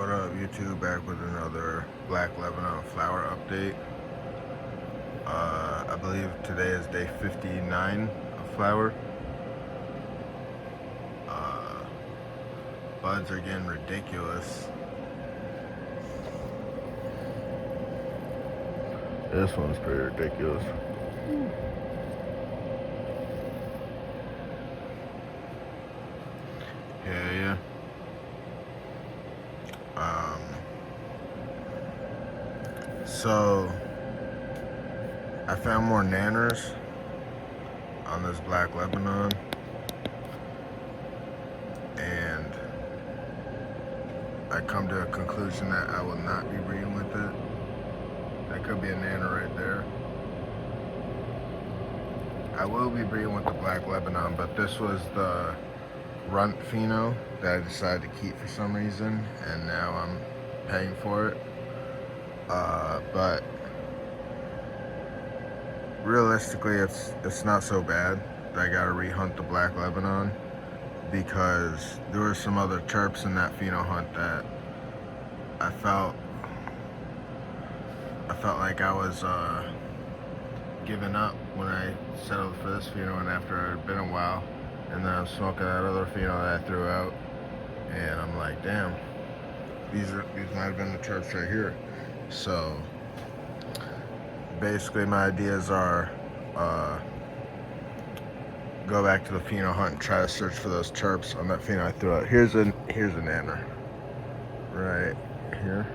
What up, YouTube? Back with another Black Lebanon flower update. I believe today is day 59 of flower. Buds are getting ridiculous. This one's pretty ridiculous. Yeah. So I found more nanners on this Black Lebanon, and I come to a conclusion that I will not be breeding with it. That could be a nanner right there. I will be breeding with the Black Lebanon, but this was the runt pheno that I decided to keep for some reason, and now I'm paying for it. But realistically, it's not so bad that I gotta rehunt the Black Lebanon, because there were some other terps in that pheno hunt that I felt like I was giving up when I settled for this pheno, and after it had been a while, and then I'm smoking that other pheno that I threw out, and I'm like, damn, these might have been the terps right here. So basically my ideas are go back to the pheno hunt and try to search for those terps on that pheno I threw out. Here's a nanner right here.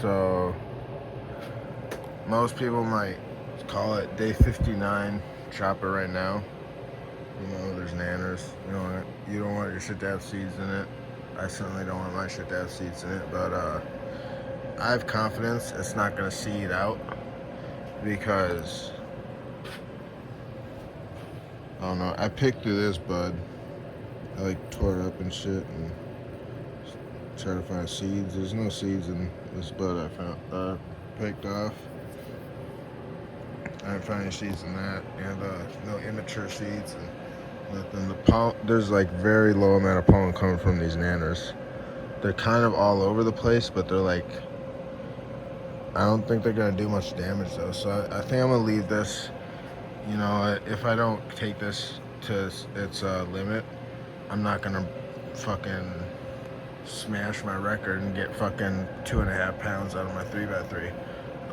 So most people might call it day 59 chopper right now. You know, there's nanners. You don't want your shit to have seeds in it. I certainly don't want my shit to have seeds in it, but I have confidence it's not gonna seed out, because I don't know, I picked through this bud. I like tore it up and shit and tried to find seeds. There's no seeds in this bud I picked off. I didn't find any seeds in that, and no immature seeds and nothing. The pollen, there's like very low amount of pollen coming from these nanners. They're kind of all over the place, but they're like, I don't think they're gonna do much damage though. So I think I'm gonna leave this. You know, if I don't take this to its limit, I'm not gonna fucking smash my record and get fucking 2.5 pounds out of my 3x3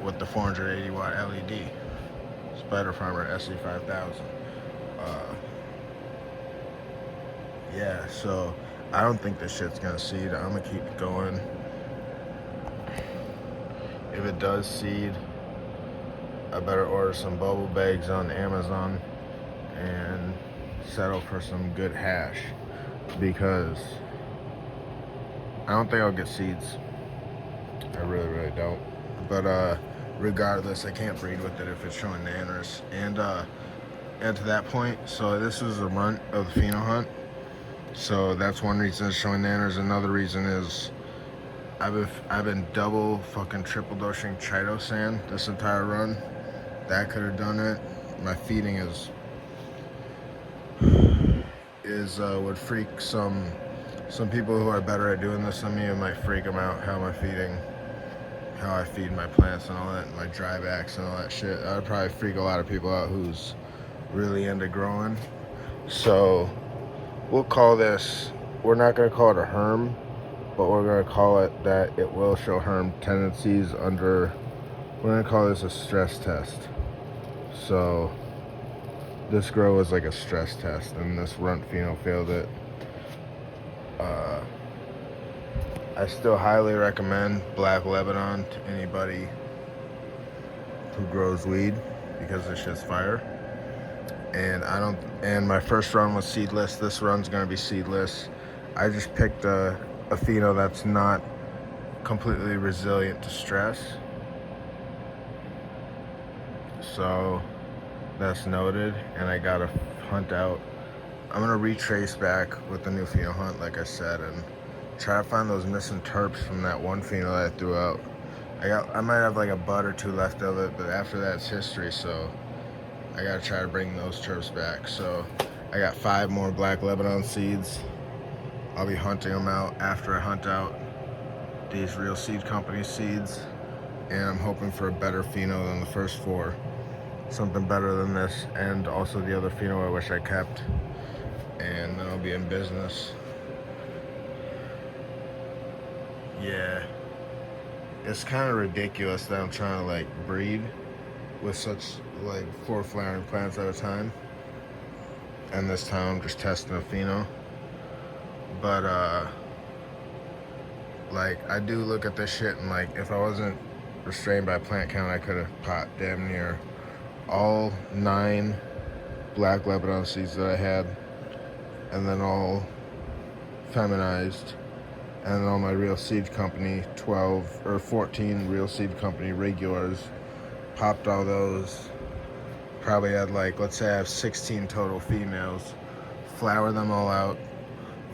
with the 480 watt LED Spider Farmer SE5000. Yeah, so I don't think this shit's gonna seed. I'm gonna keep it going. If it does seed, I better order some bubble bags on Amazon and settle for some good hash, because I don't think I'll get seeds. I really don't. But regardless, I can't breed with it if it's showing nanners. And to that point, so this is a runt of the pheno hunt. So that's one reason it's showing nanners. Another reason is I've been double fucking triple dosing chitosan this entire run. That could have done it. My feeding would freak some people who are better at doing this than me. It might freak them out how I feed my plants and all that, and my dry backs and all that shit. That would probably freak a lot of people out who's really into growing. So we'll call this, we're not gonna call it a herm, but we're gonna call it that it will show herm tendencies under, we're gonna call this a stress test. So this grow was like a stress test, and this runt pheno failed it. I still highly recommend Black Lebanon to anybody who grows weed, because this shit's fire. And my first run was seedless. This run's gonna be seedless. I just picked a pheno that's not completely resilient to stress. So that's noted, and I gotta hunt out. I'm gonna retrace back with the new pheno hunt, like I said, and try to find those missing terps from that one pheno that I threw out. I might have like a bud or two left of it, but after that it's history, so I gotta try to bring those terps back. So I got 5 more Black Lebanon seeds I'll be hunting them out after I hunt out these Real Seed Company seeds, and I'm hoping for a better pheno than the first 4. Something better than this, and also the other pheno I wish I kept, and then I'll be in business. Yeah, it's kind of ridiculous that I'm trying to like breed with such like 4 flowering plants at a time, and this time I'm just testing a pheno. But like, I do look at this shit and like, if I wasn't restrained by plant count, I could have popped damn near all 9 black Lebanon seeds that I had, and then all feminized, and then all my Real Seed Company 12 or 14 Real Seed Company regulars, popped all those. Probably had like, let's say I have 16 total females, flower them all out,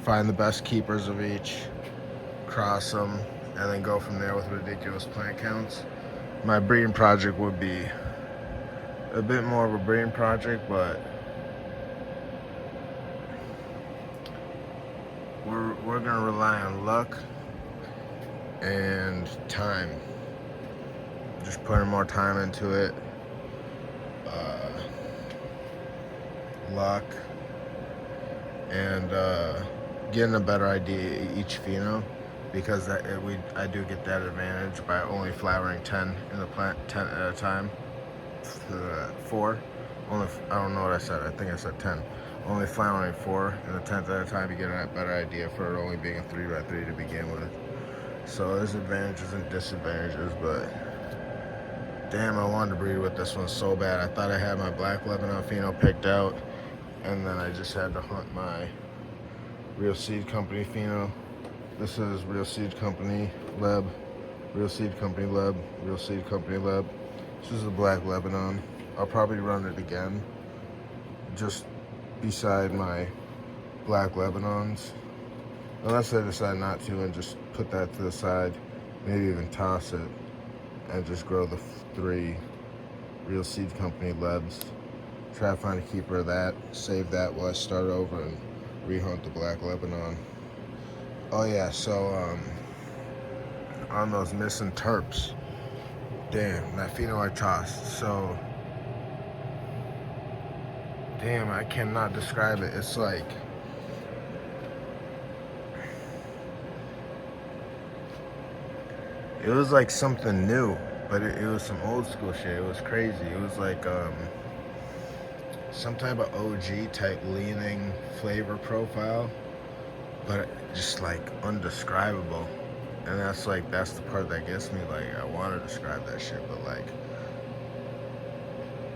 find the best keepers of each, cross them, and then go from there with ridiculous plant counts. My breeding project would be a bit more of a breeding project, but we're gonna rely on luck and time. Just putting more time into it. Luck and getting a better idea each pheno, because I do get that advantage by only flowering 10 in the plant, 10 at a time. 4. Only, I don't know what I said. I think I said 10. Only flowering 4 in the 10th at a time, you get a better idea for it only being a 3x3 to begin with. So there's advantages and disadvantages, but damn, I wanted to breed with this one so bad. I thought I had my black Lebanon pheno picked out, and then I just had to hunt my Real Seed Company pheno. This is Real Seed Company Leb, Real Seed Company Leb, Real Seed Company Leb. This is the black Lebanon. I'll probably run it again, just beside my black Lebanons, unless I decide not to and just put that to the side, maybe even toss it, and just grow the 3 Real Seed Company Lebs. Try to find a keeper of that, save that while I start over and rehunt the black Lebanon. Oh yeah, so on those missing terps, damn, that pheno I tossed, so damn, I cannot describe it. It's like, it was like something new, but it was some old school shit. It was crazy. It was like some type of OG type leaning flavor profile, but just like undescribable. And that's the part that gets me. Like, I want to describe that shit, but like,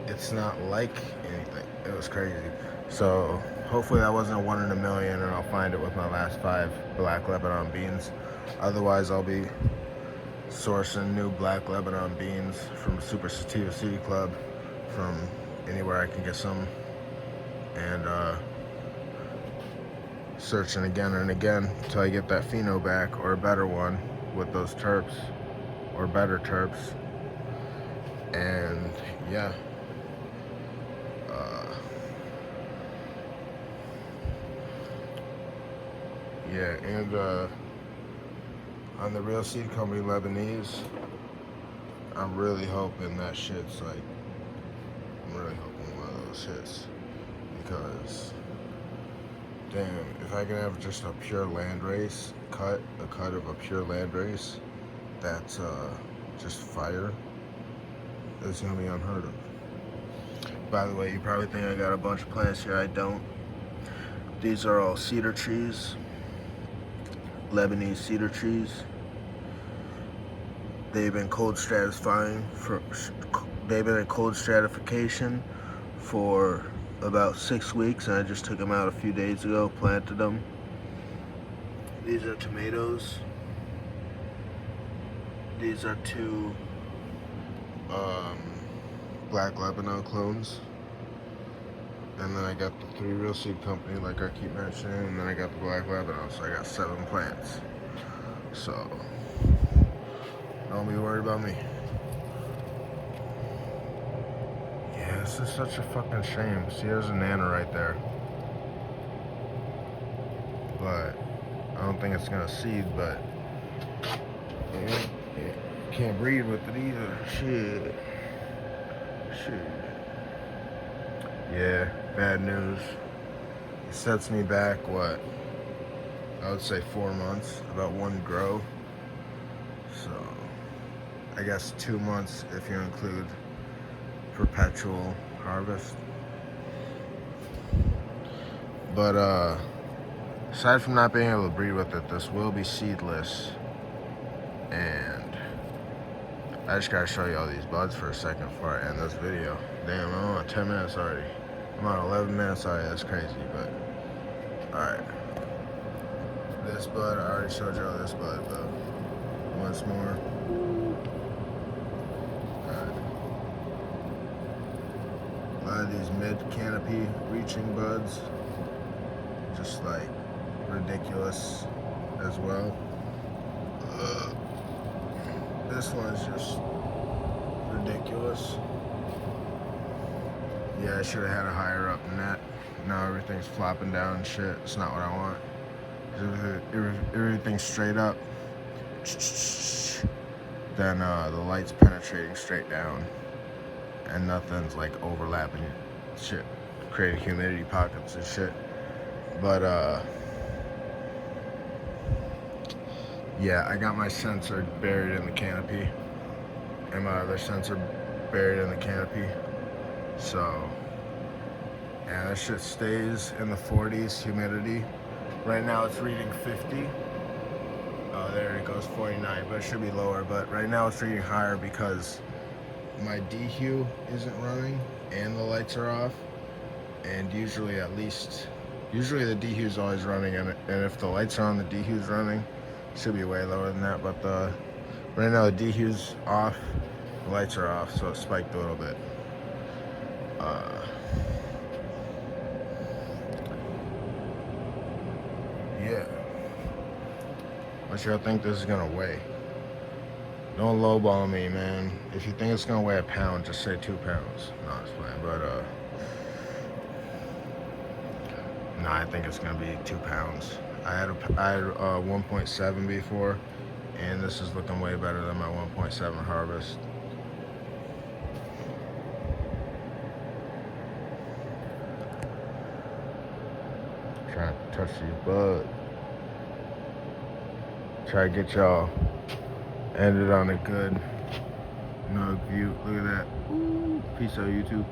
it's not like anything. It was crazy. So hopefully that wasn't a 1 in a million, and I'll find it with my last 5 black Lebanon beans. Otherwise, I'll be sourcing new black Lebanon beans from Super Sativa Seed Club, from anywhere I can get some, and searching again and again until I get that pheno back, or a better one with those terps, or better terps. And yeah, and on the Real Seed Company Lebanese, I'm really hoping that shit's like, I'm really hoping one of those hits, because damn, if I can have just a pure landrace cut, a cut of a pure landrace that's just fire, it's gonna be unheard of. By the way, you probably think I got a bunch of plants here. I don't. These are all cedar trees, Lebanese cedar trees. They've been they've been in cold stratification for about 6 weeks, and I just took them out a few days ago, planted them. These are tomatoes. These are 2 black Lebanon clones. And then I got the 3 Real Seed Company, like I keep mentioning, and then I got the black Lebanon, so I got 7 plants. So don't be worried about me. Yeah, this is such a fucking shame. See, there's a Nana right there. But I don't think it's gonna seed, but yeah, can't breed with it either. Shit. Yeah, bad news. It sets me back, what? I would say 4 months, about one grow. So, I guess 2 months if you include perpetual harvest. But, aside from not being able to breed with it, this will be seedless. And I just gotta show you all these buds for a second before I end this video. Damn, I'm on 10 minutes already. I'm on 11 minutes already, that's crazy, but alright. This bud, I already showed you all this bud, but once more. Alright. A lot of these mid-canopy reaching buds, just like ridiculous as well. This one's just ridiculous. Yeah, I should have had a higher up net. Now everything's flopping down and shit. It's not what I want. Everything's straight up, then the light's penetrating straight down, and nothing's like overlapping shit, creating humidity pockets and shit. But yeah, I got my sensor buried in the canopy, and my other sensor buried in the canopy. So, yeah, that shit stays in the 40s humidity. Right now it's reading 50. Oh, there it goes, 49, but it should be lower. But right now it's reading higher because my DHU isn't running and the lights are off. And usually the DHU is always running, and if the lights are on, the DHU is running. It should be way lower than that, but right now the DHU's off, the lights are off, so it spiked a little bit. Yeah. What y'all think this is gonna weigh? Don't lowball me, man. If you think it's gonna weigh a pound, just say 2 pounds. No, it's fine, but no, I think it's gonna be 2 pounds. I had 1.7 before, and this is looking way better than my 1.7 harvest. Trying to touch these buds. Try to get y'all ended on a good nug view. Look at that. Ooh, peace out, YouTube.